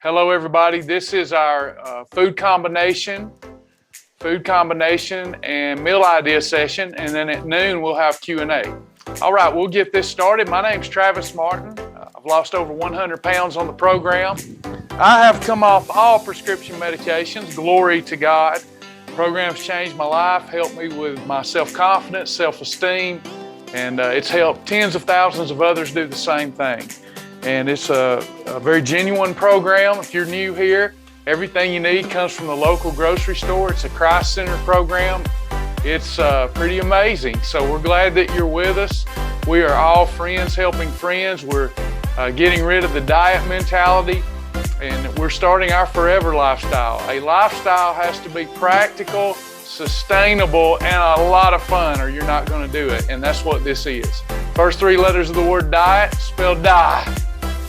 Hello, everybody. This is our food combination and meal idea session, and then at noon we'll have Q&A. All right, we'll get this started. My name's Travis Martin. I've lost over 100 pounds on the program. I have come off all prescription medications. Glory to God. The program's changed my life, helped me with my self-confidence, self-esteem, and it's helped tens of thousands of others do the same thing. And it's a very genuine program. If you're new here, everything you need comes from the local grocery store. It's a Christ-centered program. It's pretty amazing. So we're glad that you're with us. We are all friends helping friends. We're getting rid of the diet mentality, and we're starting our forever lifestyle. A lifestyle has to be practical, sustainable, and a lot of fun, or you're not going to do it. And that's what this is. First three letters of the word diet, spelled die.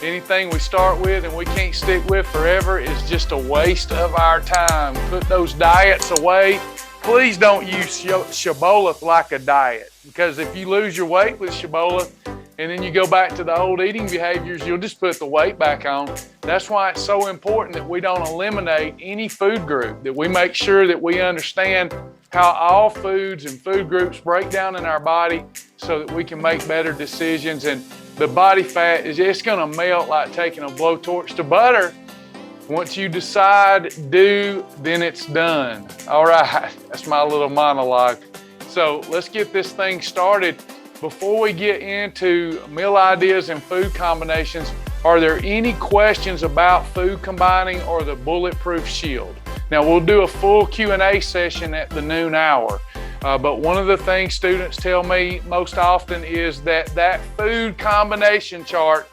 Anything we start with and we can't stick with forever is just a waste of our time. Put those diets away. Please don't use Shibboleth like a diet, because if you lose your weight with Shibboleth and then you go back to the old eating behaviors, you'll just put the weight back on. That's why it's so important that we don't eliminate any food group, that we make sure that we understand how all foods and food groups break down in our body so that we can make better decisions. And the body fat is just going to melt like taking a blowtorch to butter. Once you decide, do, then it's done. All right, that's my little monologue. So let's get this thing started. Before we get into meal ideas and food combinations, are there any questions about food combining or the Bulletproof Shield? Now, we'll do a full Q&A session at the noon hour. But one of the things students tell me most often is that food combination chart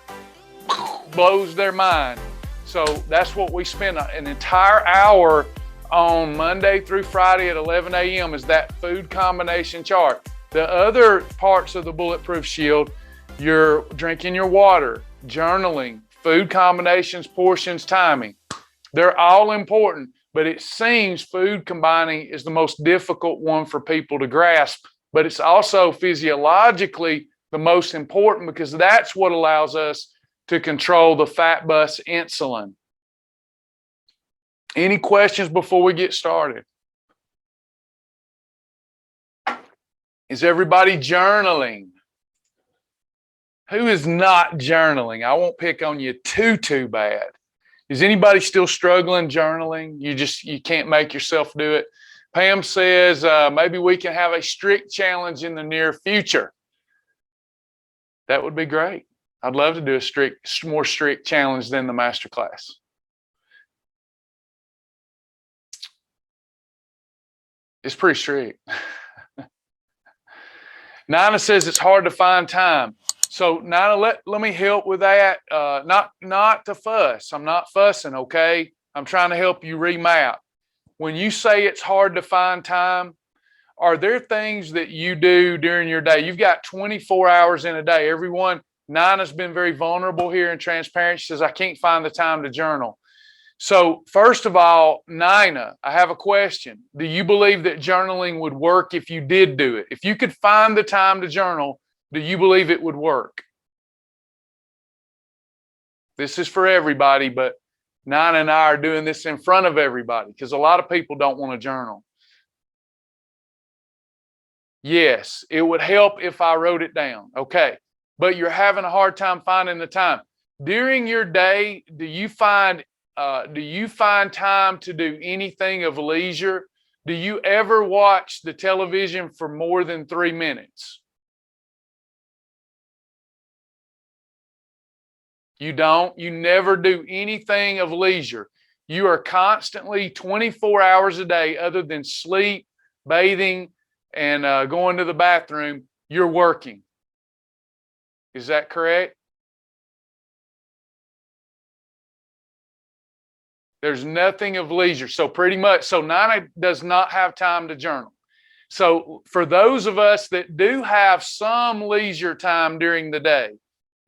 blows their mind. So that's what we spend an entire hour on Monday through Friday at 11 a.m. is that food combination chart. The other parts of the Bulletproof Shield, you're drinking your water, journaling, food combinations, portions, timing. They're all important. But it seems food combining is the most difficult one for people to grasp, but it's also physiologically the most important because that's what allows us to control the fat bus insulin. Any questions before we get started? Is everybody journaling? Who is not journaling? I won't pick on you too bad. Is anybody still struggling journaling? You can't make yourself do it. Pam says maybe we can have a strict challenge in the near future. That would be great. I'd love to do a more strict challenge than the masterclass. It's pretty strict. Nina says it's hard to find time. So Nina, let me help with that. Not to fuss. I'm not fussing, okay? I'm trying to help you remap. When you say it's hard to find time, are there things that you do during your day? You've got 24 hours in a day. Everyone, Nina's been very vulnerable here and transparent. She says, I can't find the time to journal. So first of all, Nina, I have a question. Do you believe that journaling would work if you did do it? If you could find the time to journal, do you believe it would work? This is for everybody, but Nina and I are doing this in front of everybody because a lot of people don't want to journal. Yes, it would help if I wrote it down. Okay, but you're having a hard time finding the time. During your day, do you find time to do anything of leisure? Do you ever watch the television for more than 3 minutes? You don't. You never do anything of leisure. You are constantly 24 hours a day, other than sleep, bathing, and going to the bathroom, you're working. Is that correct? There's nothing of leisure. So pretty much, so Nina does not have time to journal. So for those of us that do have some leisure time during the day,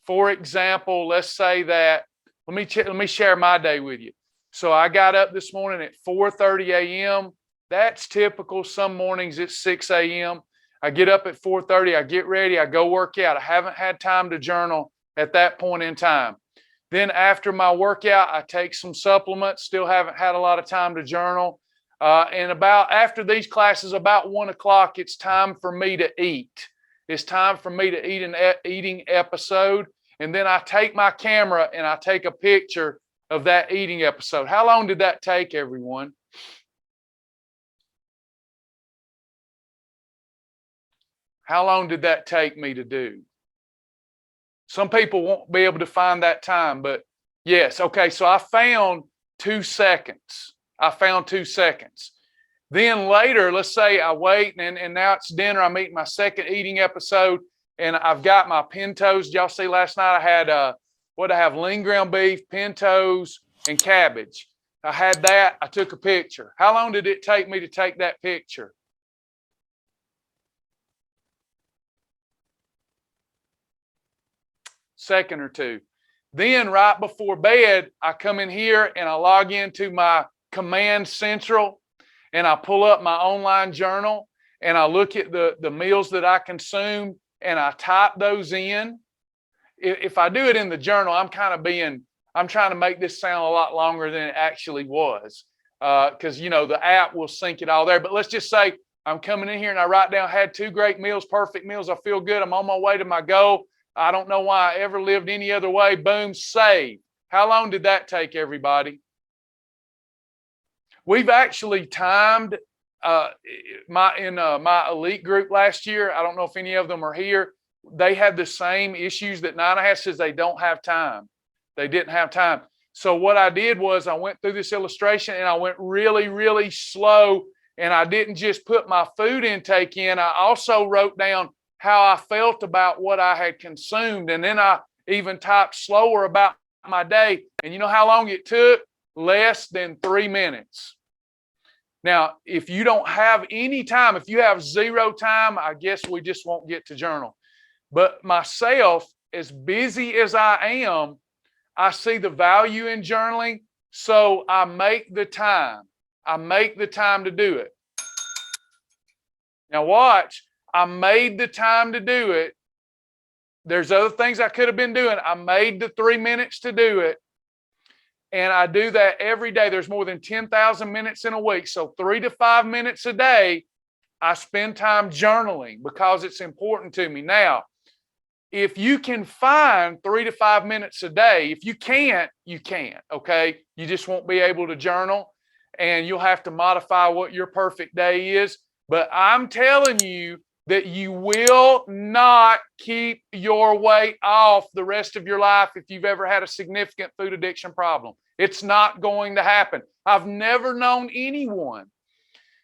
for example, let's say that, let me share my day with you. So I got up this morning at 4:30 a.m. That's typical. Some mornings it's 6 a.m. I get up at 4:30, I get ready, I go work out. I haven't had time to journal at that point in time. Then after my workout, I take some supplements. Still haven't had a lot of time to journal. And after these classes, about 1 o'clock, it's time for me to eat. It's time for me to eat an eating episode. And then I take my camera and I take a picture of that eating episode. How long did that take, everyone? How long did that take me to do? Some people won't be able to find that time, but yes. Okay, so I found 2 seconds. I found 2 seconds. Then later, let's say I wait and now it's dinner. I'm eating my second eating episode and I've got my pintos. Y'all see last night I had lean ground beef, pintos, and cabbage. I had that. I took a picture. How long did it take me to take that picture? Second or two. Then right before bed, I come in here and I log into my Command Central and I pull up my online journal and I look at the meals that I consume and I type those in. If I do it in the journal, I'm trying to make this sound a lot longer than it actually was. Because the app will sync it all there. But let's just say I'm coming in here and I write down, had 2 great meals, perfect meals. I feel good. I'm on my way to my goal. I don't know why I ever lived any other way. Boom, save. How long did that take, everybody? We've actually timed my elite group last year. I don't know if any of them are here. They had the same issues that Nina has, says they don't have time. They didn't have time. So what I did was I went through this illustration and I went really, really slow. And I didn't just put my food intake in. I also wrote down how I felt about what I had consumed. And then I even typed slower about my day. And you know how long it took? Less than 3 minutes. Now, if you don't have any time, if you have 0 time, I guess we just won't get to journal. But myself, as busy as I am, I see the value in journaling. So I make the time. I make the time to do it. Now watch. I made the time to do it. There's other things I could have been doing. I made the 3 minutes to do it. And I do that every day. There's more than 10,000 minutes in a week. So 3 to 5 minutes a day, I spend time journaling because it's important to me. Now, if you can find 3 to 5 minutes a day, if you can't, you can't, okay? You just won't be able to journal and you'll have to modify what your perfect day is. But I'm telling you that you will not keep your weight off the rest of your life if you've ever had a significant food addiction problem. It's not going to happen. I've never known anyone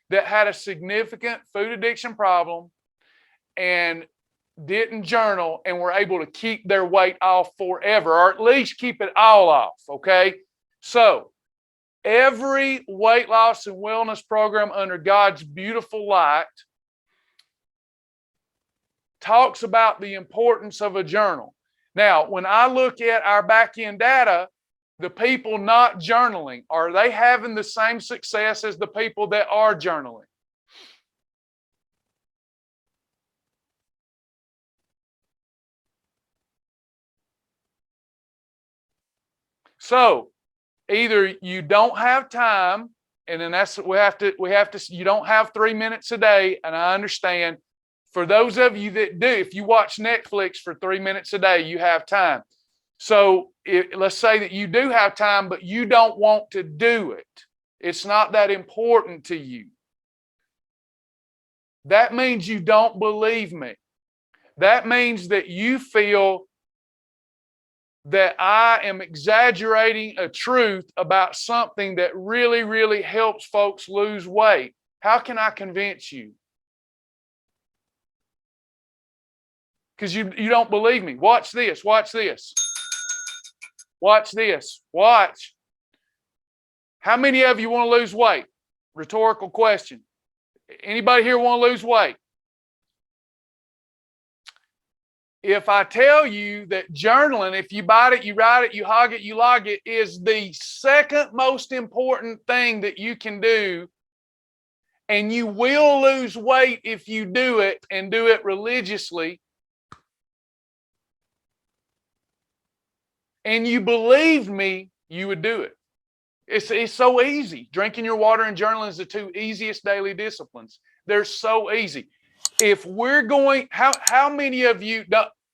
that had a significant food addiction problem and didn't journal and were able to keep their weight off forever, or at least keep it all off, okay? So every weight loss and wellness program under God's beautiful light talks about the importance of a journal. Now, when I look at our back-end data, the people not journaling, are they having the same success as the people that are journaling? So either you don't have time, and then you don't have 3 minutes a day, and I understand. For those of you that do, if you watch Netflix for 3 minutes a day, you have time. So let's say that you do have time, but you don't want to do it. It's not that important to you. That means you don't believe me. That means that you feel that I am exaggerating a truth about something that really, really helps folks lose weight. How can I convince you? Because you don't believe me. Watch this. Watch this. Watch this. Watch. How many of you want to lose weight? Rhetorical question. Anybody here want to lose weight? If I tell you that journaling, if you bite it, you write it, you hog it, you log it, is the second most important thing that you can do, and you will lose weight if you do it and do it religiously, and you believed me, you would do it. It's so easy. Drinking your water and journaling is the two easiest daily disciplines. They're so easy. If we're going, how many of you,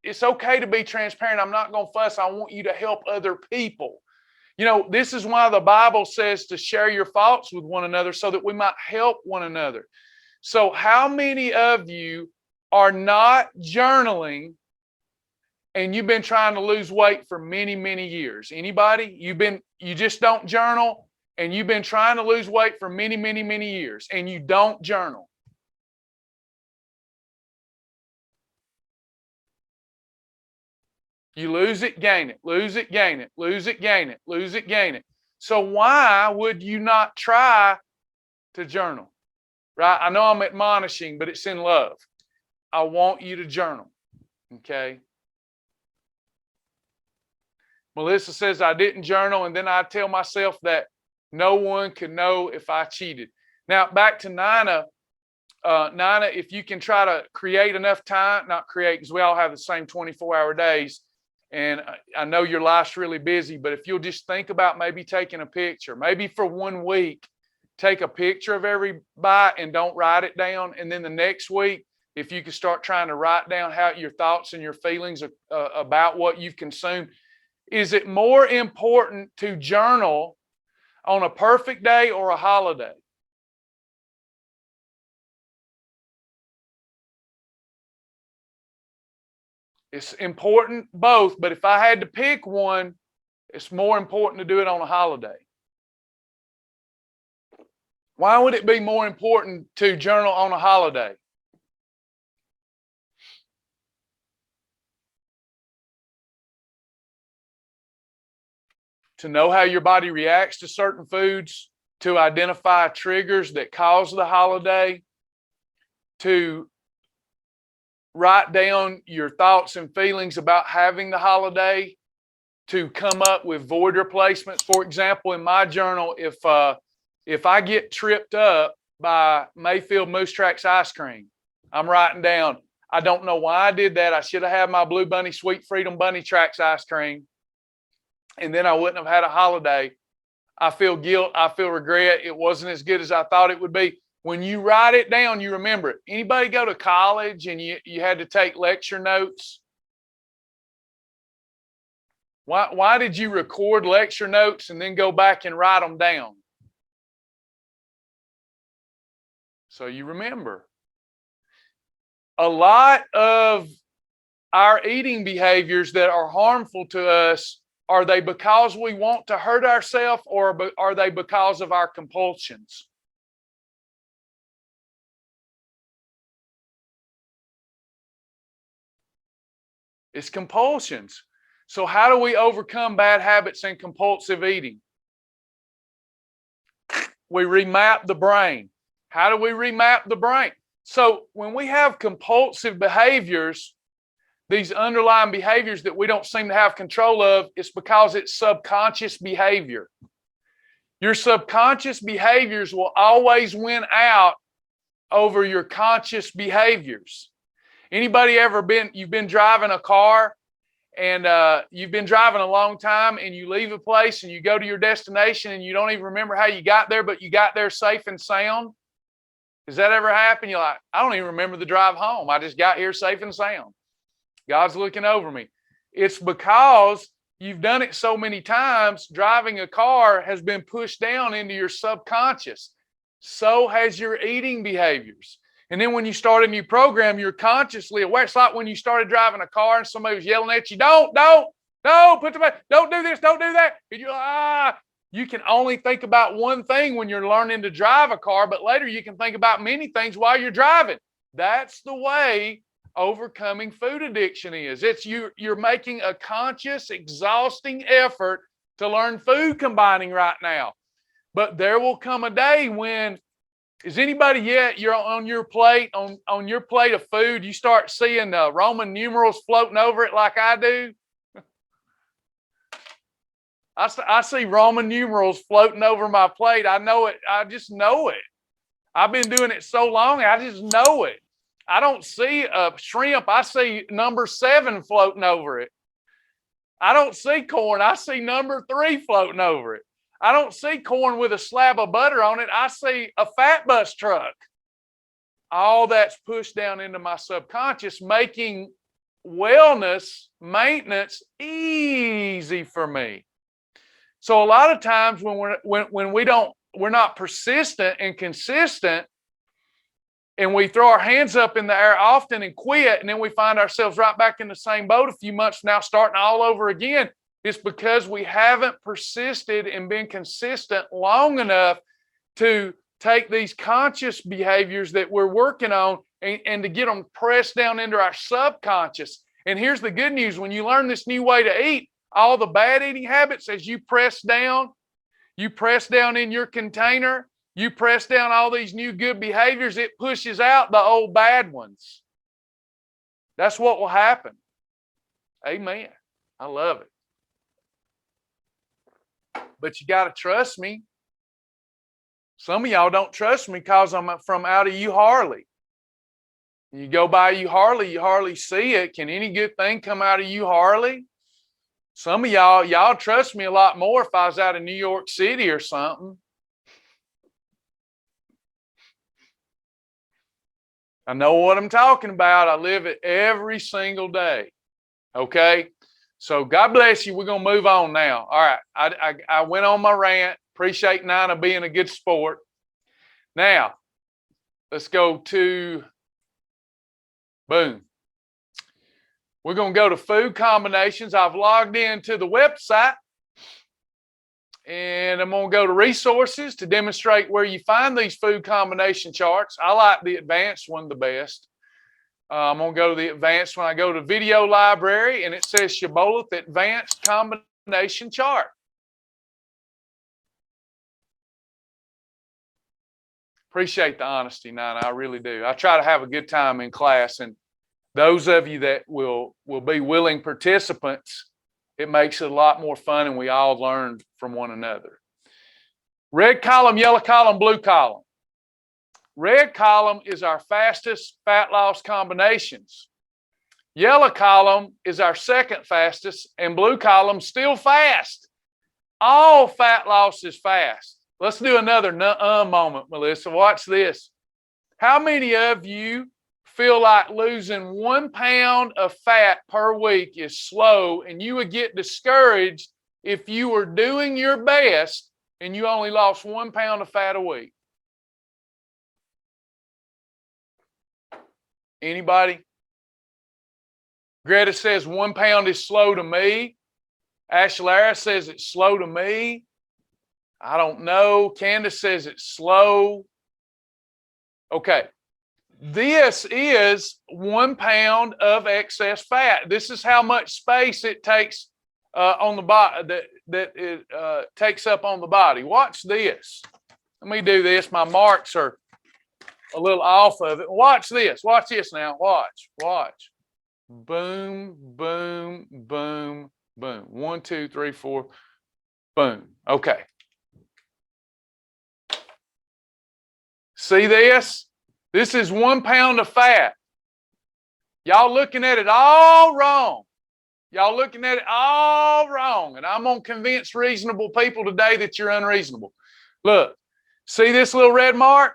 it's okay to be transparent. I'm not going to fuss. I want you to help other people. You know, this is why the Bible says to share your thoughts with one another so that we might help one another. So how many of you are not journaling and you've been trying to lose weight for many, many years? Anybody? You just don't journal and you've been trying to lose weight for many, many, many years and you don't journal. You lose it, gain it, lose it, gain it, lose it, gain it, lose it, gain it. So why would you not try to journal? Right? I know I'm admonishing, but it's in love. I want you to journal. Okay? Melissa says I didn't journal, and then I tell myself that no one could know if I cheated. Now, back to Nina. Nina, if you can try to create enough time, not create, because we all have the same 24-hour days, and I know your life's really busy, but if you'll just think about maybe taking a picture, maybe for 1 week, take a picture of every bite and don't write it down. And then the next week, if you can start trying to write down how your thoughts and your feelings about what you've consumed. Is it more important to journal on a perfect day or a holiday? It's important both, but if I had to pick one, it's more important to do it on a holiday. Why would it be more important to journal on a holiday? To know how your body reacts to certain foods, to identify triggers that cause the holiday, to write down your thoughts and feelings about having the holiday, to come up with void replacements. For example, in my journal, if I get tripped up by Mayfield Moose Tracks ice cream, I'm writing down, I don't know why I did that. I should have had my Blue Bunny Sweet Freedom Bunny Tracks ice cream, and then I wouldn't have had a holiday. I feel guilt. I feel regret. It wasn't as good as I thought it would be. When you write it down, you remember it. Anybody go to college and you had to take lecture notes? Why did you record lecture notes and then go back and write them down? So you remember. A lot of our eating behaviors that are harmful to us, are they because we want to hurt ourselves, or are they because of our compulsions? It's compulsions. So how do we overcome bad habits and compulsive eating? We remap the brain. How do we remap the brain? So when we have compulsive behaviors, these underlying behaviors that we don't seem to have control of, it's because it's subconscious behavior. Your subconscious behaviors will always win out over your conscious behaviors. Anybody you've been driving a car and you've been driving a long time and you leave a place and you go to your destination and you don't even remember how you got there, but you got there safe and sound? Does that ever happen? You're like, I don't even remember the drive home. I just got here safe and sound. God's looking over me. It's because you've done it so many times. Driving a car has been pushed down into your subconscious. So has your eating behaviors. And then when you start a new program, you're consciously aware. It's like when you started driving a car and somebody was yelling at you, don't, put the back, don't do this, don't do that. And you're like, you can only think about one thing when you're learning to drive a car, but later you can think about many things while you're driving. That's the way overcoming food addiction is. It's you're making a conscious, exhausting effort to learn food combining right now. But there will come a day when, is anybody yet, you're on your plate, on your plate of food, you start seeing Roman numerals floating over it like I do? I see Roman numerals floating over my plate. I know it. I just know it. I've been doing it so long, I just know it. I don't see a shrimp. I see number 7 floating over it. I don't see corn. I see number 3 floating over it. I don't see corn with a slab of butter on it. I see a fat bus truck. All that's pushed down into my subconscious, making wellness, maintenance easy for me. So a lot of times when we're not persistent and consistent, and we throw our hands up in the air often and quit, and then we find ourselves right back in the same boat a few months from now, starting all over again. It's because we haven't persisted and been consistent long enough to take these conscious behaviors that we're working on and to get them pressed down into our subconscious. And here's the good news. When you learn this new way to eat, all the bad eating habits, as you press down in your container, you press down all these new good behaviors, it pushes out the old bad ones. That's what will happen. Amen. I love it. But you got to trust me. Some of y'all don't trust me because I'm from out of you Harley. You go by you hardly see it. Can any good thing come out of you Harley? Some of y'all trust me a lot more if I was out of New York City or something. I know what I'm talking about. I live it every single day. Okay? So God bless you. We're going to move on now. All right. I went on my rant. Appreciate Nina being a good sport. Now, let's go to, boom. We're going to go to food combinations. I've logged into the website. And I'm going to go to resources to demonstrate where you find these food combination charts. I like the advanced one the best. I'm going to go to the advanced one. I go to video library and it says Shibboleth advanced combination chart. Appreciate the honesty, Nina. I really do. I try to have a good time in class. And those of you that will be willing participants, it makes it a lot more fun and we all learn from one another. Red column, yellow column, blue column. Red column is our fastest fat loss combinations. Yellow column is our second fastest, and blue column still fast. All fat loss is fast. Let's do another moment, Melissa. Watch this. How many of you feel like losing 1 pound of fat per week is slow, and you would get discouraged if you were doing your best and you only lost 1 pound of fat a week? Anybody? Greta says 1 pound is slow to me. Ashlara says it's slow to me. I don't know. Candace says it's slow. Okay. This is 1 pound of excess fat. This is how much space it takes on the body that it takes up on the body. Watch this. Let me do this. My marks are a little off of it. Watch this. Watch this now. Watch. Boom, boom, boom, boom. 1, 2, 3, 4. Boom. Okay. See this? This is 1 pound of fat. Y'all looking at it all wrong. Y'all looking at it all wrong. And I'm going to convince reasonable people today that you're unreasonable. Look, see this little red mark?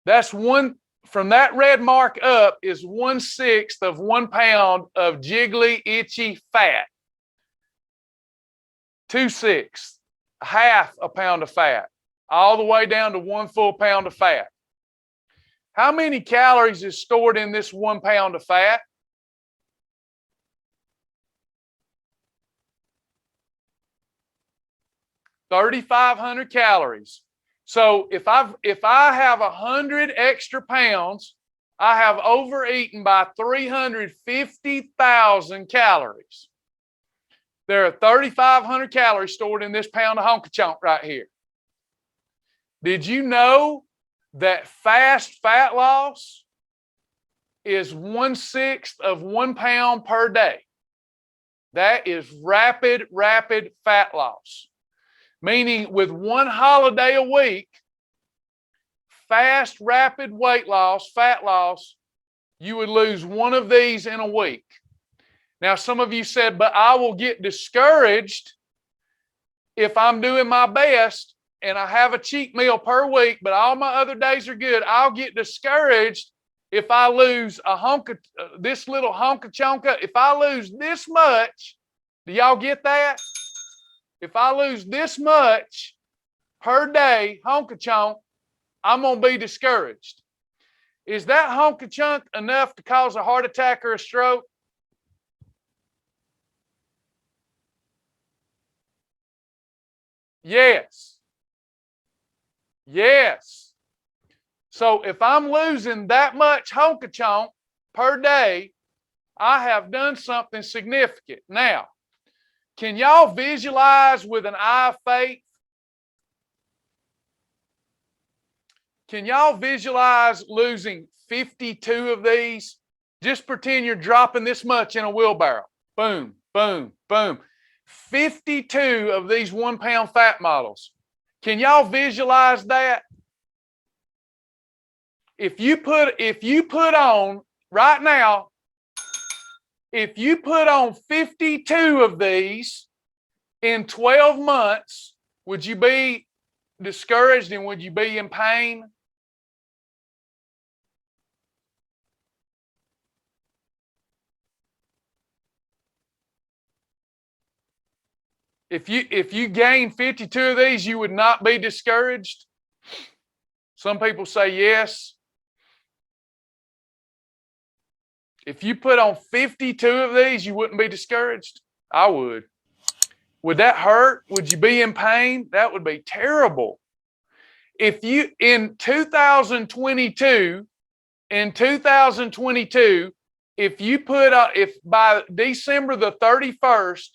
That's one, from that red mark up is 1/6 of 1 pound of jiggly, itchy fat. 2/6, half a pound of fat, all the way down to 1 full pound of fat. How many calories is stored in this 1 pound of fat? $3,500 calories. So if I have 100 extra pounds, I have overeaten by 350,000 calories. There are 3,500 calories stored in this pound of honky-chonk right here. Did you know that fast fat loss is 1/6 of 1 pound per day? That is rapid fat loss. Meaning with one holiday a week, fast, rapid weight loss, fat loss, you would lose one of these in a week. Now, some of you said, but I will get discouraged if I'm doing my best and I have a cheat meal per week, but all my other days are good. I'll get discouraged if I lose this little honka chonka. If I lose this much, do y'all get that? If I lose this much per day, honka chonk, I'm going to be discouraged. Is that honka chunk enough to cause a heart attack or a stroke? Yes. Yes. So if I'm losing that much honka chonk per day, I have done something significant. Now, can y'all visualize with an eye of faith? Can y'all visualize losing 52 of these? Just pretend you're dropping this much in a wheelbarrow. Boom, boom, boom. 52 of these 1 pound fat models. Can y'all visualize that? If you put on right now, if you put on 52 of these in 12 months, would you be discouraged and would you be in pain? If you gain 52 of these, you would not be discouraged? Some people say yes. If you put on 52 of these, you wouldn't be discouraged? I would. Would that hurt? Would you be in pain? That would be terrible. If you, in 2022, if by December the 31st,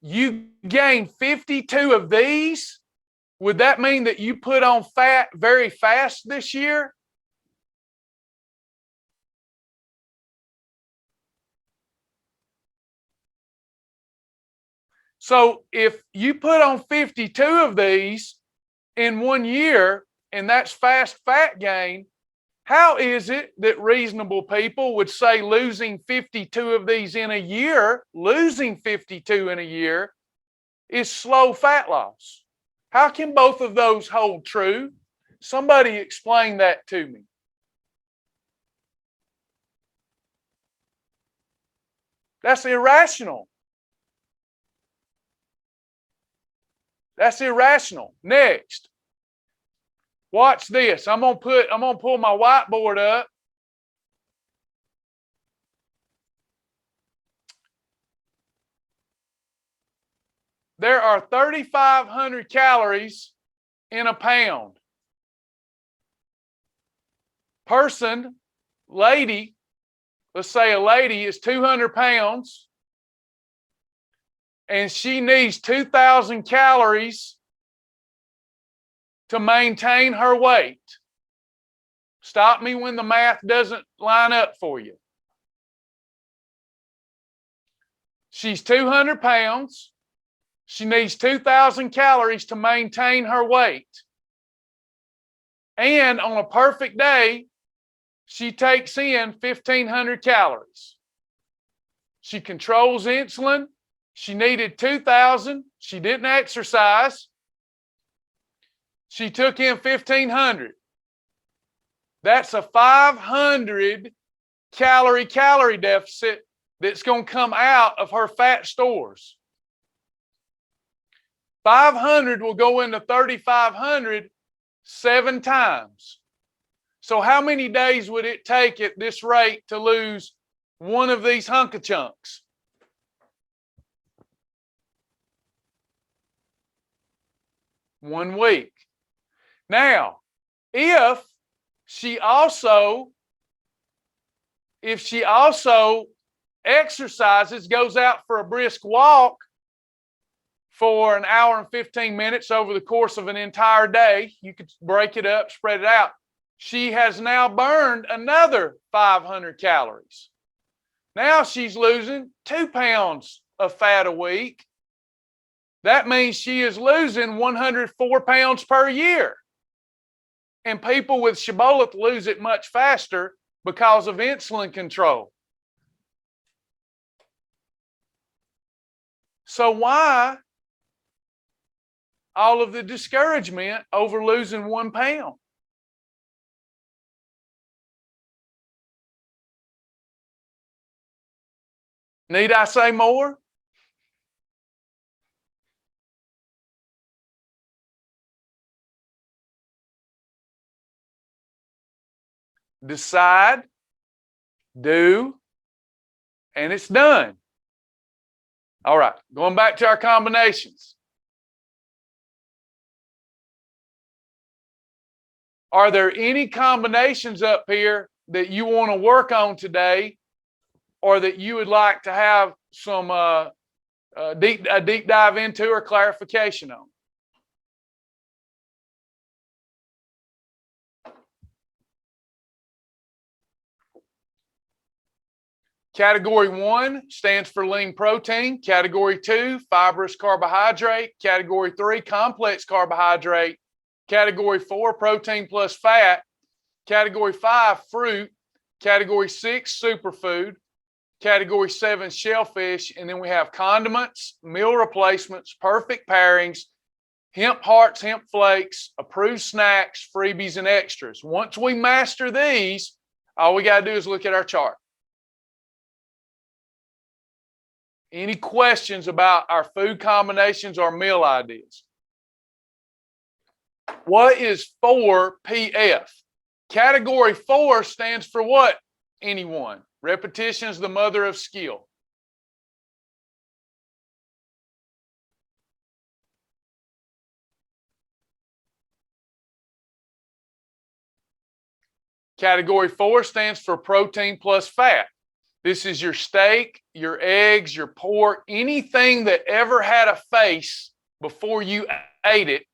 you gain 52 of these, would that mean that you put on fat very fast this year? So if you put on 52 of these in 1 year, and that's fast fat gain, how is it that reasonable people would say losing 52 of these in a year, is slow fat loss? How can both of those hold true? Somebody explain that to me. That's irrational. That's irrational. Next. Watch this. I'm gonna pull my whiteboard up. There are 3,500 calories in a pound. Person, lady, let's say a lady is 200 pounds and she needs 2,000 calories to maintain her weight. Stop me when the math doesn't line up for you. She's 200 pounds. She needs 2,000 calories to maintain her weight. And on a perfect day, she takes in 1,500 calories. She controls insulin. She needed 2,000. She didn't exercise. She took in 1,500. That's a 500 calorie deficit that's going to come out of her fat stores. 500 will go into 3,500 7 times. So how many days would it take at this rate to lose one of these hunka chunks? One week. Now, if she also exercises, goes out for a brisk walk for an hour and 15 minutes over the course of an entire day, you could break it up, spread it out. She has now burned another 500 calories. Now she's losing 2 pounds of fat a week. That means she is losing 104 pounds per year. And people with Shibboleth lose it much faster because of insulin control. So why all of the discouragement over losing 1 pound? Need I say more? Decide, do, and it's done. All right, going back to our combinations. Are there any combinations up here that you want to work on today, or that you would like to have some deep dive into or clarification on? Category 1 stands for lean protein. Category 2, fibrous carbohydrate. Category 3, complex carbohydrate. Category 4, protein plus fat. Category 5, fruit. Category 6, superfood. Category 7, shellfish. And then we have condiments, meal replacements, perfect pairings, hemp hearts, hemp flakes, approved snacks, freebies, and extras. Once we master these, all we got to do is look at our chart. Any questions about our food combinations or meal ideas? What is 4PF? Category 4 stands for what? Anyone? Repetition is the mother of skill. Category 4 stands for protein plus fat. This is your steak, your eggs, your pork, anything that ever had a face before you ate it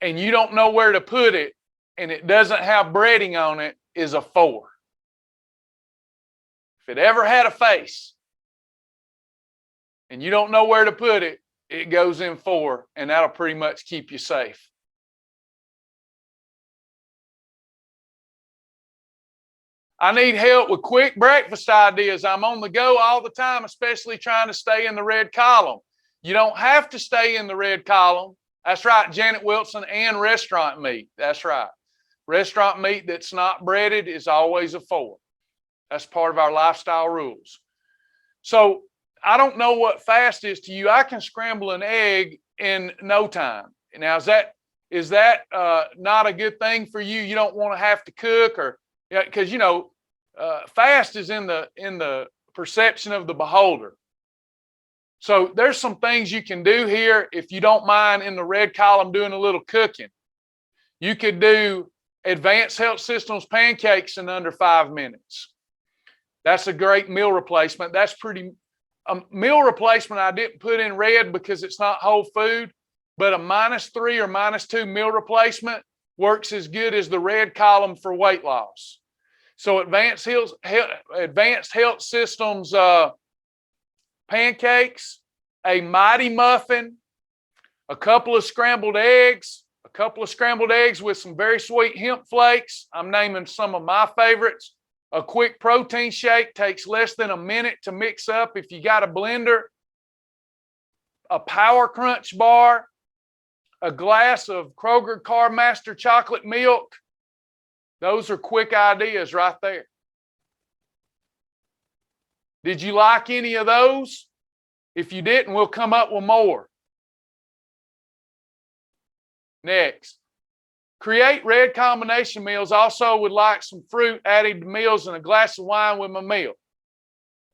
and you don't know where to put it and it doesn't have breading on it is a 4. If it ever had a face and you don't know where to put it, it goes in 4, and that'll pretty much keep you safe. I need help with quick breakfast ideas. I'm on the go all the time, especially trying to stay in the red column. You don't have to stay in the red column. That's right, Janet Wilson, and restaurant meat. That's right. Restaurant meat that's not breaded is always a 4. That's part of our lifestyle rules. So I don't know what fast is to you. I can scramble an egg in no time. Now, is that not a good thing for you? You don't want to have to cook, or because fast is in the perception of the beholder. So there's some things you can do here if you don't mind in the red column doing a little cooking. You could do advanced health systems pancakes in under 5 minutes. That's a great meal replacement. That's pretty meal replacement. I didn't put in red because it's not whole food, but a -3 or -2 meal replacement works as good as the red column for weight loss. So advanced health systems pancakes, a mighty muffin, a couple of scrambled eggs with some very sweet hemp flakes. I'm naming some of my favorites. A quick protein shake takes less than a minute to mix up if you got a blender. A Power Crunch bar, a glass of Kroger Carb Master chocolate milk. Those are quick ideas right there. Did you like any of those? If you didn't, we'll come up with more. Next, create red combination meals. Also would like some fruit added to meals and a glass of wine with my meal.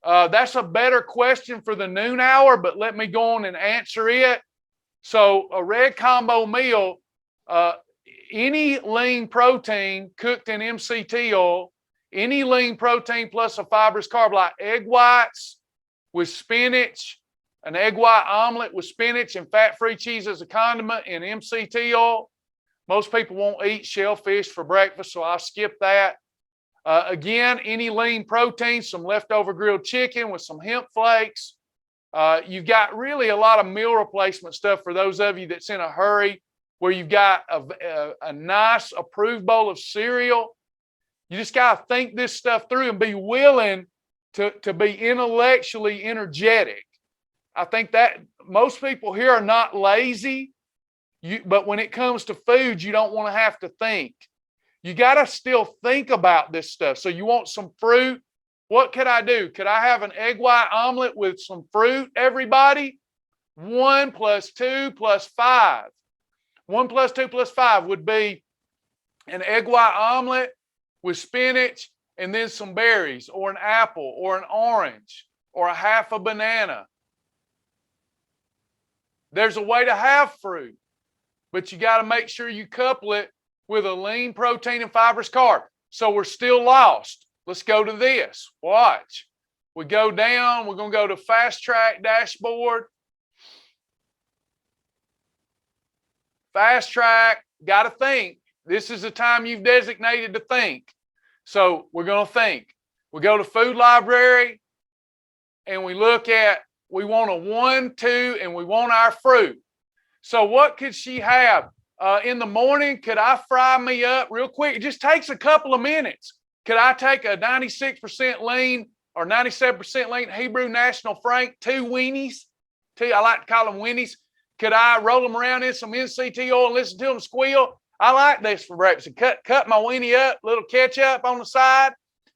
That's a better question for the noon hour, but let me go on and answer it. So a red combo meal, any lean protein cooked in MCT oil, any lean protein plus a fibrous carb like egg whites with spinach, an egg white omelet with spinach and fat-free cheese as a condiment in MCT oil. Most people won't eat shellfish for breakfast, so I'll skip that. Again, any lean protein, some leftover grilled chicken with some hemp flakes. You've got really a lot of meal replacement stuff for those of you that's in a hurry, where you've got a nice approved bowl of cereal. You just got to think this stuff through and be willing to be intellectually energetic. I think that most people here are not lazy, but when it comes to food, you don't want to have to think. You got to still think about this stuff. So you want some fruit? What could I do? Could I have an egg white omelet with some fruit, everybody? 1 + 2 + 5. 1 + 2 + 5 would be an egg white omelet with spinach and then some berries, or an apple, or an orange, or a half a banana. There's a way to have fruit, but you got to make sure you couple it with a lean protein and fibrous carb. So we're still lost. Let's go to this. Watch. We go down. We're going to go to Fast Track Dashboard. Fast Track, got to think. This is the time you've designated to think. So we're going to think. We go to Food Library, and we look at, we want a 1, 2, and we want our fruit. So what could she have? In the morning, could I fry me up real quick? It just takes a couple of minutes. Could I take a 96% lean or 97% lean Hebrew National Frank, 2 weenies? I like to call them weenies. Could I roll them around in some NCT oil and listen to them squeal? I like this for breakfast. Cut my weenie up, little ketchup on the side.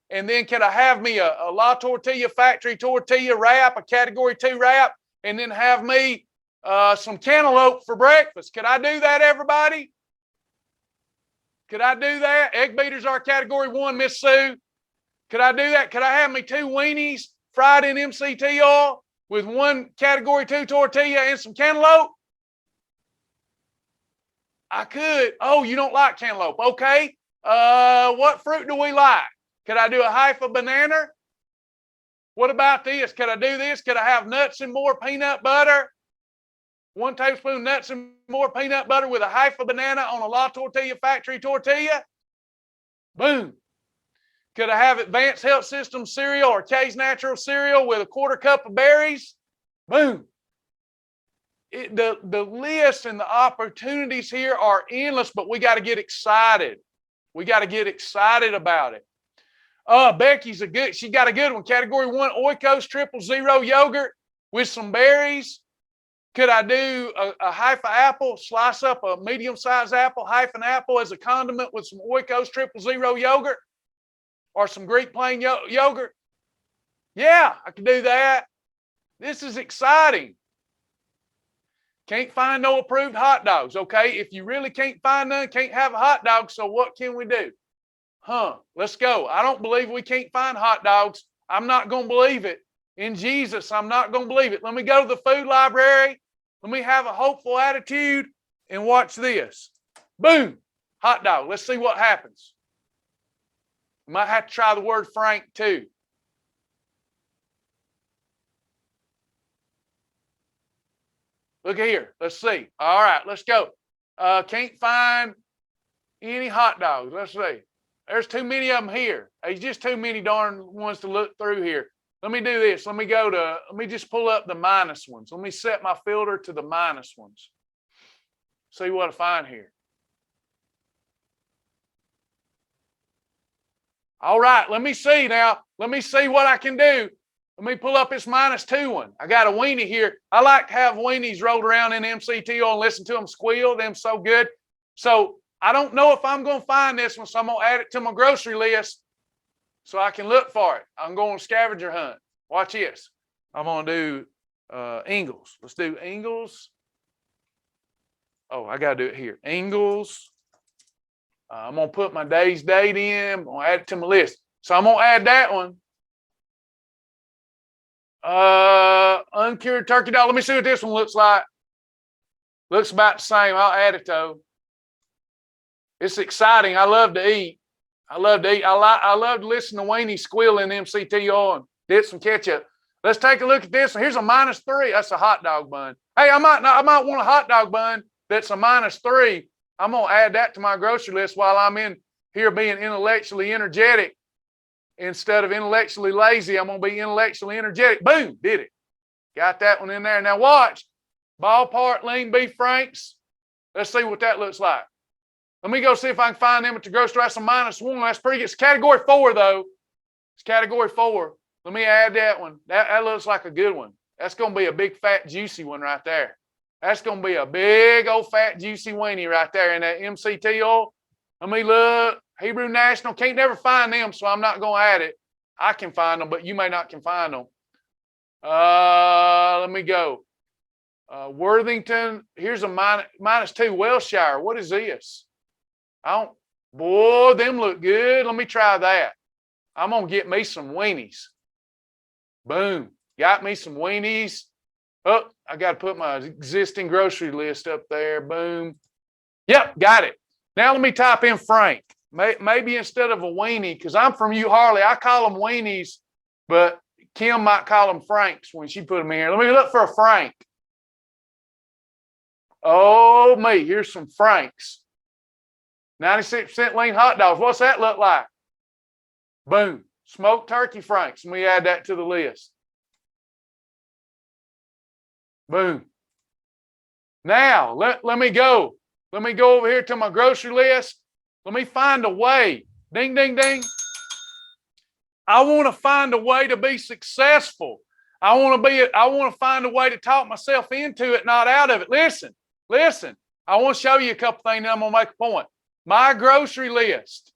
And then could I have me a La Tortilla factory tortilla wrap, a category 2 wrap, and then have me some cantaloupe for breakfast? Could I do that, everybody? Could I do that? Egg beaters are category 1, Miss Sue. Could I do that? Could I have me 2 weenies fried in MCT oil with 1 category 2 tortilla and some cantaloupe? I could. Oh, you don't like cantaloupe. Okay. What fruit do we like? Could I do a half a banana? What about this? Could I do this? Could I have nuts and more peanut butter? 1 tablespoon nuts and more peanut butter with a half a banana on a La Tortilla factory tortilla? Boom. Could I have Advanced Health System cereal or K's Natural cereal with a 1/4 cup of berries? Boom. The list and the opportunities here are endless, but we got to get excited. We got to get excited about it. Becky's she got a good one. Category 1, Oikos 000 yogurt with some berries. Could I do a half an apple, slice up a medium-sized apple, half an apple as a condiment with some Oikos 000 yogurt or some Greek plain yogurt? Yeah, I could do that. This is exciting. Can't find no approved hot dogs, okay? If you really can't find none, can't have a hot dog, so what can we do? Let's go. I don't believe we can't find hot dogs. I'm not going to believe it. In Jesus, I'm not going to believe it. Let me go to the food library. Let me have a hopeful attitude and watch this. Boom, hot dog. Let's see what happens. Might have to try the word Frank too. Look here. Let's see. All right, let's go. Can't find any hot dogs. Let's see. There's too many of them here. There's just too many darn ones to look through here. Let me do this. Let me just pull up the minus ones. Let me set my filter to the minus ones. See what I find here. All right, let me see now. Let me see what I can do. Let me pull up this -2 one. I got a weenie here. I like to have weenies rolled around in MCT oil and listen to them squeal. Them so good. So I don't know if I'm going to find this one, so I'm going to add it to my grocery list so I can look for it. I'm going scavenger hunt. Watch this. I'm going to do Ingles. Let's do Ingles. Oh, I got to do it here. Ingles. I'm going to put my day's date in. I'm going to add it to my list. So I'm going to add that one. Uncured turkey dog. Let me see what this one looks like. Looks about the same. I'll add it though. It's exciting. I love to eat. I love to eat. I love to listen to Weenie squeal in MCT oil and dip some ketchup. Let's take a look at this. Here's a -3. That's a hot dog bun. Hey, I might want a hot dog bun that's a -3. I'm gonna add that to my grocery list while I'm in here being intellectually energetic. Instead of intellectually lazy, I'm going to be intellectually energetic. Boom, did it. Got that one in there. Now watch. Ballpark lean beef franks. Let's see what that looks like. Let me go see if I can find them at the grocery. That's a -1. That's pretty good. It's category 4, though. It's category 4. Let me add that one. That looks like a good one. That's going to be a big, fat, juicy one right there. That's going to be a big, old, fat, juicy weenie right there in that MCT oil. Let me look. Hebrew National. Can't never find them, so I'm not going to add it. I can find them, but you may not can find them. Let me go. Worthington. Here's a -2. Wellshire. What is this? Boy, them look good. Let me try that. I'm going to get me some weenies. Boom. Got me some weenies. Oh, I got to put my existing grocery list up there. Boom. Yep, got it. Now let me type in Frank. Maybe instead of a weenie, because I'm from Harley, I call them weenies, but Kim might call them Franks when she put them in here. Let me look for a Frank. Oh, me. Here's some Franks. 96% lean hot dogs. What's that look like? Boom. Smoked turkey Franks. Let me add that to the list. Boom. Now, let me go. Let me go over here to my grocery list. Let me find a way. Ding, ding, ding. I want to find a way to be successful. I want to find a way to talk myself into it, not out of it. Listen. I want to show you a couple things, and I'm going to make a point. My grocery list.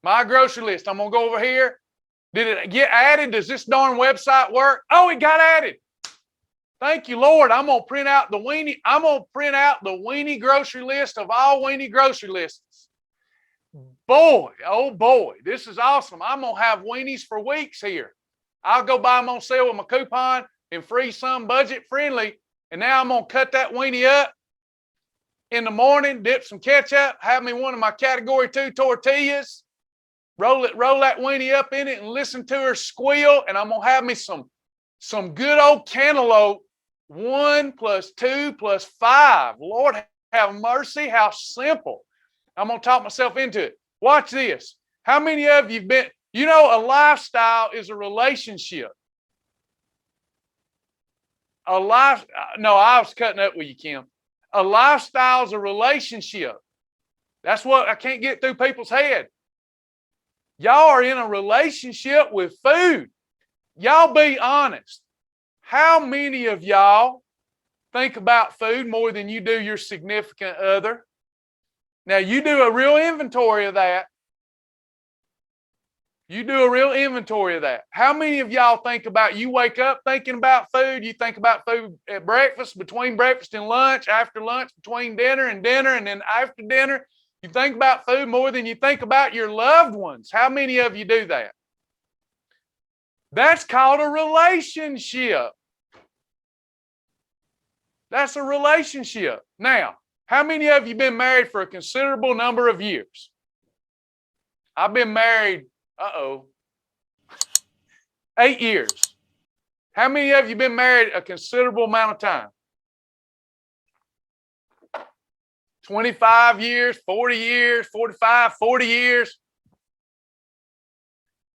I'm going to go over here. Did it get added? Does this darn website work? Oh, it got added. Thank you, Lord. I'm going to print out the weenie grocery list of all weenie grocery lists. Boy, oh boy, this is awesome. I'm going to have weenies for weeks here. I'll go buy them on sale with my coupon and free some budget friendly. And now I'm going to cut that weenie up in the morning, dip some ketchup, have me one of my category 2 tortillas, roll that weenie up in it and listen to her squeal. And I'm going to have me some good old cantaloupe. 1 + 2 + 5. Lord have mercy, how simple. I'm going to talk myself into it. Watch this. How many of you have been, a lifestyle is a relationship. No, I was cutting up with you, Kim. A lifestyle is a relationship. That's what I can't get through people's head. Y'all are in a relationship with food. Y'all be honest. How many of y'all think about food more than you do your significant other? Now, you do a real inventory of that. How many of y'all you wake up thinking about food? You think about food at breakfast, between breakfast and lunch, after lunch, between dinner, and then after dinner. You think about food more than you think about your loved ones. How many of you do that? That's called a relationship. That's a relationship. Now, how many of you been married for a considerable number of years? I've been married, 8 years. How many of you been married a considerable amount of time? 25 years, 40 years, 45, 40 years.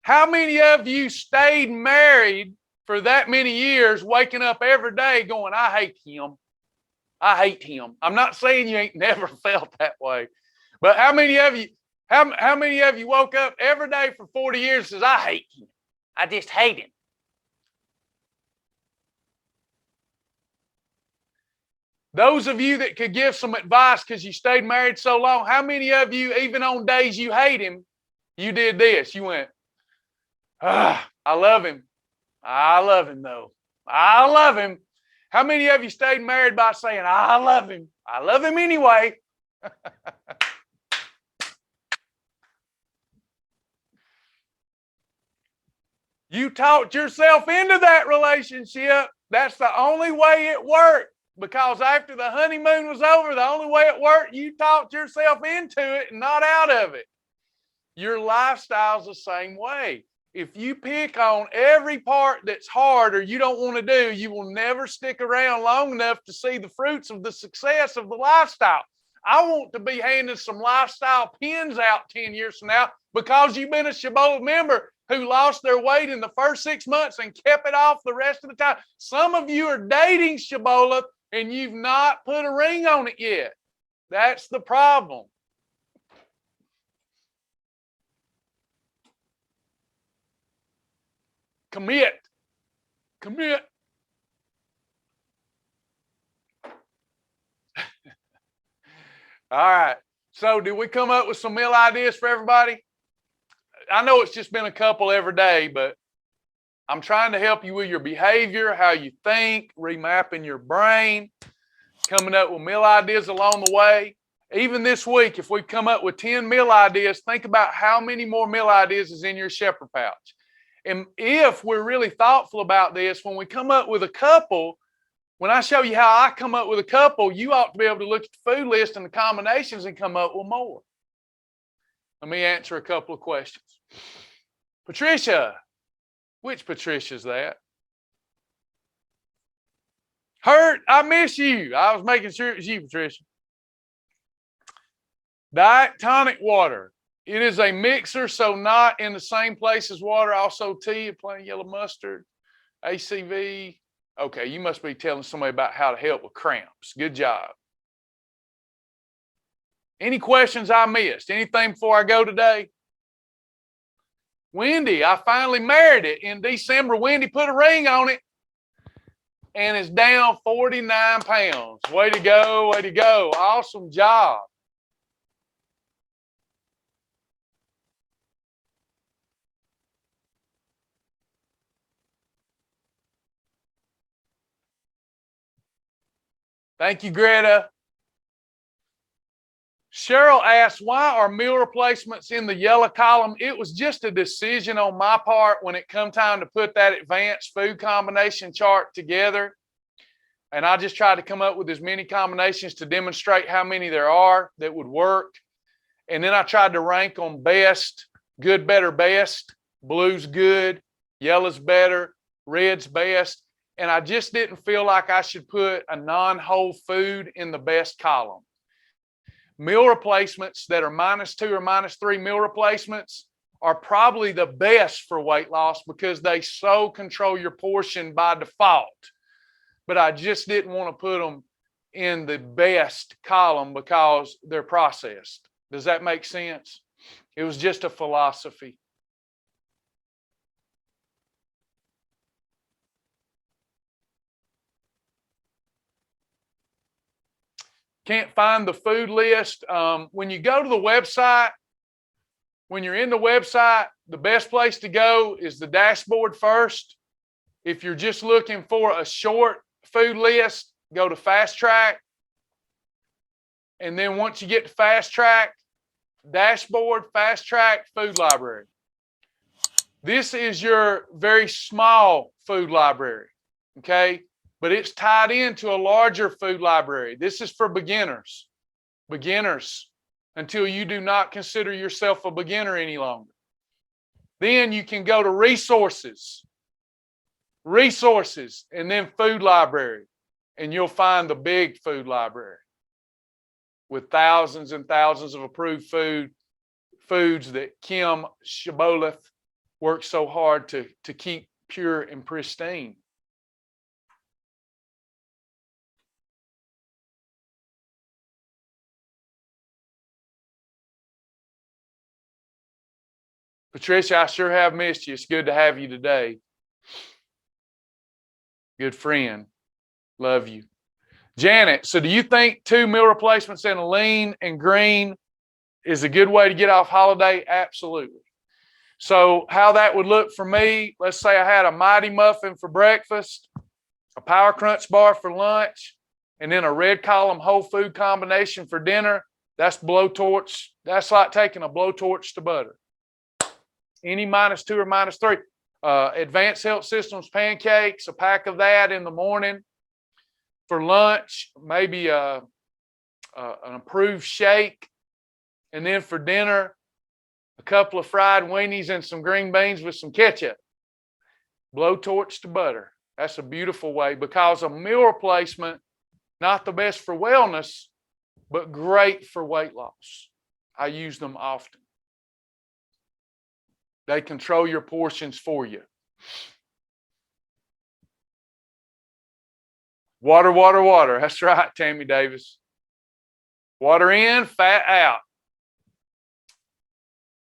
How many of you stayed married for that many years, waking up every day going, I hate him. I hate him. I'm not saying you ain't never felt that way, but how many of you woke up every day for 40 years and says, I hate him. I just hate him. Those of you that could give some advice because you stayed married so long, how many of you, even on days you hate him, you did this? You went, I love him. I love him though. I love him. How many of you stayed married by saying, I love him. I love him anyway. You talked yourself into that relationship. That's the only way it worked. Because after the honeymoon was over, the only way it worked, you talked yourself into it and not out of it. Your lifestyle's the same way. If you pick on every part that's hard or you don't want to do, you will never stick around long enough to see the fruits of the success of the lifestyle. I want to be handing some lifestyle pins out 10 years from now because you've been a Shibboleth member who lost their weight in the first 6 months and kept it off the rest of the time. Some of you are dating Shibboleth and you've not put a ring on it yet. That's the problem. Commit. All right. So did we come up with some meal ideas for everybody? I know it's just been a couple every day, but I'm trying to help you with your behavior, how you think, remapping your brain, coming up with meal ideas along the way. Even this week, if we come up with 10 meal ideas, think about how many more meal ideas is in your shepherd pouch. And if we're really thoughtful about this, when we come up with a couple, when I show you how I come up with a couple, you ought to be able to look at the food list and the combinations and come up with more. Let me answer a couple of questions. Patricia, which Patricia's that? Hurt, I miss you. I was making sure it was you, Patricia. Diet tonic water. It is a mixer, so not in the same place as water. Also tea, plain yellow mustard, ACV. Okay, you must be telling somebody about how to help with cramps. Good job. Any questions I missed? Anything before I go today? Wendy, I finally married it in December. Wendy put a ring on it and it's down 49 pounds. Way to go, way to go. Awesome job. Thank you, Greta. Cheryl asked, why are meal replacements in the yellow column? It was just a decision on my part when it come time to put that advanced food combination chart together. And I just tried to come up with as many combinations to demonstrate how many there are that would work. And then I tried to rank them best, good, better, best. Blue's good, yellow's better, red's best. And I just didn't feel like I should put a non-whole food in the best column. Meal replacements that are -2 or -3 meal replacements are probably the best for weight loss because they so control your portion by default. But I just didn't want to put them in the best column because they're processed. Does that make sense? It was just a philosophy. Can't find the food list. When you go to the website, when you're in the website, the best place to go is the dashboard first. If you're just looking for a short food list, go to Fast Track. And then once you get to Fast Track, dashboard, Fast Track, food library. This is your very small food library, okay? But it's tied into a larger food library. This is for beginners. Beginners, until you do not consider yourself a beginner any longer. Then you can go to resources, and then food library, and you'll find the big food library with thousands and thousands of approved foods that Kim Shibboleth worked so hard to keep pure and pristine. Patricia, I sure have missed you. It's good to have you today. Good friend. Love you. Janet, so do you think 2 meal replacements in a lean and green is a good way to get off holiday? Absolutely. So how that would look for me, let's say I had a Mighty Muffin for breakfast, a Power Crunch bar for lunch, and then a red column whole food combination for dinner. That's blowtorch. That's like taking a blowtorch to butter. Any -2 or -3. Advanced Health Systems pancakes, a pack of that in the morning. For lunch, maybe an approved shake. And then for dinner, a couple of fried weenies and some green beans with some ketchup. Blowtorch to butter. That's a beautiful way because a meal replacement, not the best for wellness, but great for weight loss. I use them often. They control your portions for you. Water, water, water. That's right, Tammy Davis. Water in, fat out.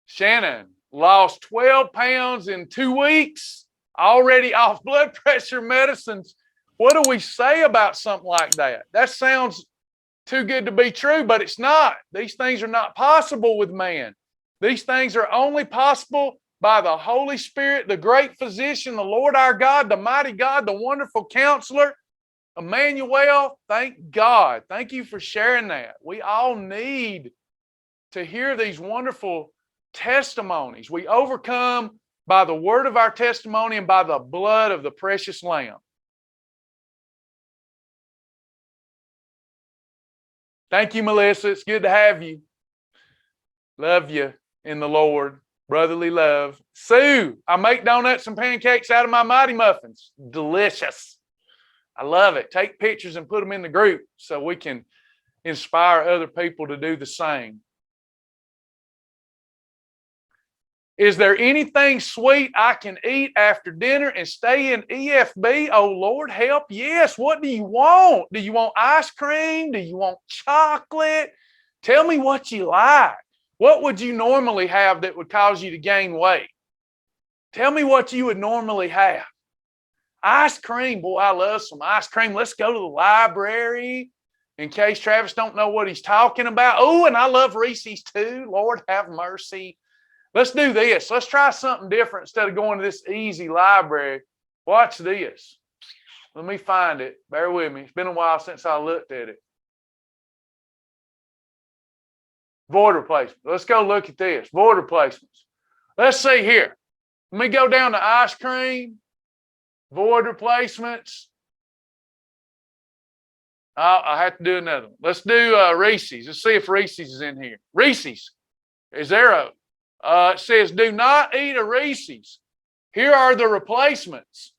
Shannon, lost 12 pounds in 2 weeks, already off blood pressure medicines. What do we say about something like that? That sounds too good to be true, but it's not. These things are not possible with man. These things are only possible by the Holy Spirit, the great physician, the Lord our God, the mighty God, the wonderful counselor, Emmanuel. Thank God. Thank you for sharing that. We all need to hear these wonderful testimonies. We overcome by the word of our testimony and by the blood of the precious Lamb. Thank you, Melissa. It's good to have you. Love you in the Lord. Brotherly love. Sue, I make donuts and pancakes out of my Mighty Muffins. Delicious. I love it. Take pictures and put them in the group so we can inspire other people to do the same. Is there anything sweet I can eat after dinner and stay in EFB? Oh, Lord, help. Yes. What do you want? Do you want ice cream? Do you want chocolate? Tell me what you like. What would you normally have that would cause you to gain weight? Tell me what you would normally have. Ice cream. Boy, I love some ice cream. Let's go to the library in case Travis don't know what he's talking about. Oh, and I love Reese's too. Lord have mercy. Let's do this. Let's try something different instead of going to this easy library. Watch this. Let me find it. Bear with me. It's been a while since I looked at it. Void replacement. Let's go look at this. Void replacements. Let's see here. Let me go down to ice cream. Void replacements. I have to do another one. Let's do Reese's. Let's see if Reese's is in here. Reese's. Is there a... it says, do not eat a Reese's. Here are the replacements.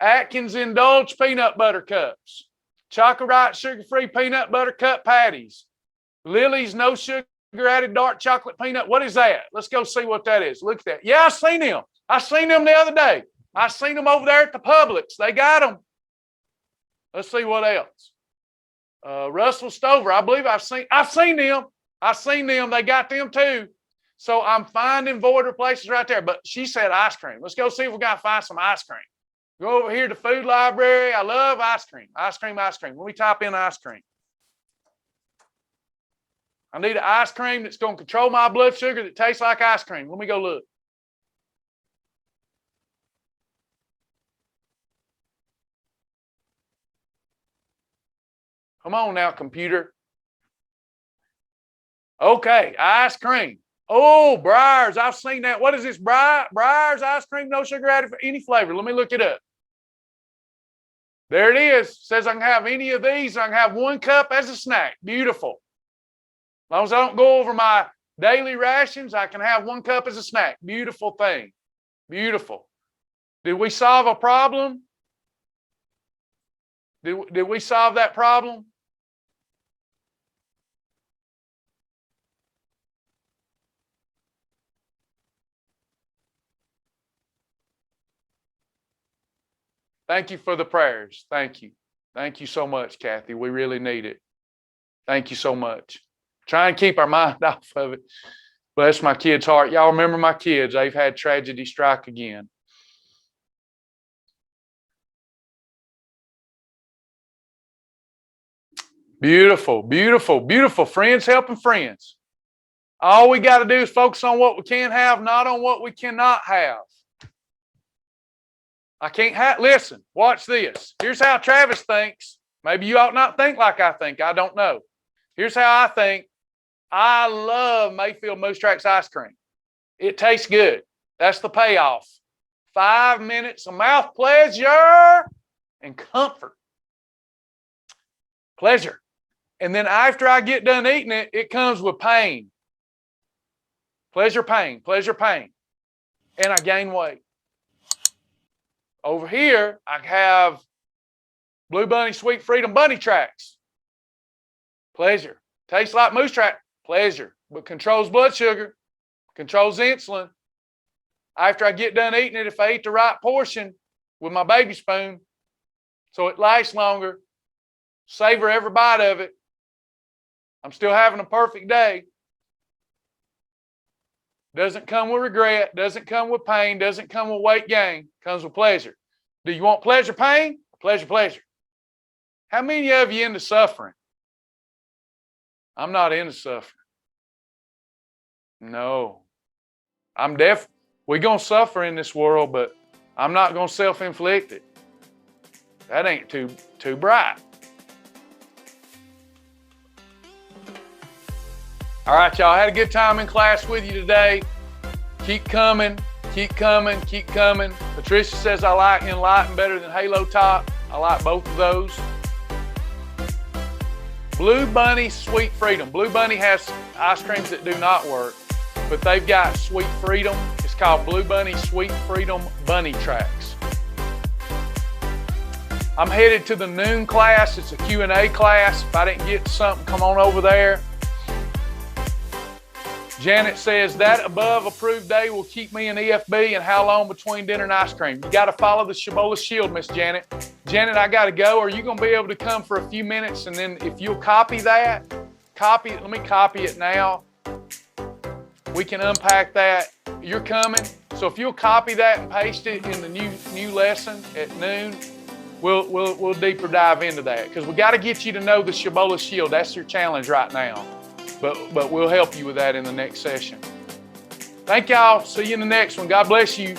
Atkins Indulge Peanut Butter Cups. Chocolate Sugar-Free Peanut Butter Cup Patties. Lily's No Sugar Added Dark Chocolate Peanut. What is that? Let's go see what that is. Look at that. Yeah, I seen them. I seen them the other day. I seen them over there at the Publix. They got them. Let's see what else. Russell Stover. I believe I've seen them. I seen them. They got them too. So I'm finding void replacements right there. But she said ice cream. Let's go see if we got to find some ice cream. Go over here to food library. I love ice cream. Ice cream, ice cream. Let me type in ice cream. I need an ice cream that's going to control my blood sugar that tastes like ice cream. Let me go look. Come on now, computer. Okay, ice cream. Oh, Breyers. I've seen that. What is this? Breyers ice cream, no sugar added for any flavor. Let me look it up. There it is. It says I can have any of these. I can have 1 cup as a snack. Beautiful. As long as I don't go over my daily rations, I can have 1 cup as a snack. Beautiful thing. Beautiful. Did we solve a problem? Did we solve that problem? Thank you for the prayers. Thank you. Thank you so much, Kathy. We really need it. Thank you so much. Try and keep our mind off of it. Bless my kids' heart. Y'all remember my kids. They've had tragedy strike again. Beautiful, beautiful, beautiful. Friends helping friends. All we got to do is focus on what we can have, not on what we cannot have. I can't have, listen, watch this. Here's how Travis thinks. Maybe you ought not think like I think. I don't know. Here's how I think. I love Mayfield Moose Tracks ice cream. It tastes good. That's the payoff. 5 minutes of mouth pleasure and comfort. Pleasure. And then after I get done eating it, it comes with pain. Pleasure, pain, pleasure, pain. And I gain weight. Over here, I have Blue Bunny Sweet Freedom Bunny Tracks. Pleasure. Tastes like Moose Track. Pleasure. But controls blood sugar. Controls insulin. After I get done eating it, if I eat the right portion with my baby spoon, so it lasts longer, savor every bite of it, I'm still having a perfect day. Doesn't come with regret, doesn't come with pain, doesn't come with weight gain, comes with pleasure. Do you want pleasure, pain? Pleasure, pleasure. How many of you into suffering? I'm not into suffering. No. We're going to suffer in this world, but I'm not going to self-inflict it. That ain't too bright. All right, y'all. Had a good time in class with you today. Keep coming, keep coming, keep coming. Patricia says I like Enlighten better than Halo Top. I like both of those. Blue Bunny Sweet Freedom. Blue Bunny has ice creams that do not work, but they've got Sweet Freedom. It's called Blue Bunny Sweet Freedom Bunny Tracks. I'm headed to the noon class. It's a Q&A class. If I didn't get something, come on over there. Janet says that above approved day will keep me in EFB, and how long between dinner and ice cream? You got to follow the Shibboleth Shield, Miss Janet. Janet, I got to go. Are you going to be able to come for a few minutes? And then if you'll copy that, let me copy it now. We can unpack that. You're coming. So if you'll copy that and paste it in the new lesson at noon, we'll deeper dive into that, because we got to get you to know the Shibboleth Shield. That's your challenge right now. But we'll help you with that in the next session. Thank y'all. See you in the next one. God bless you.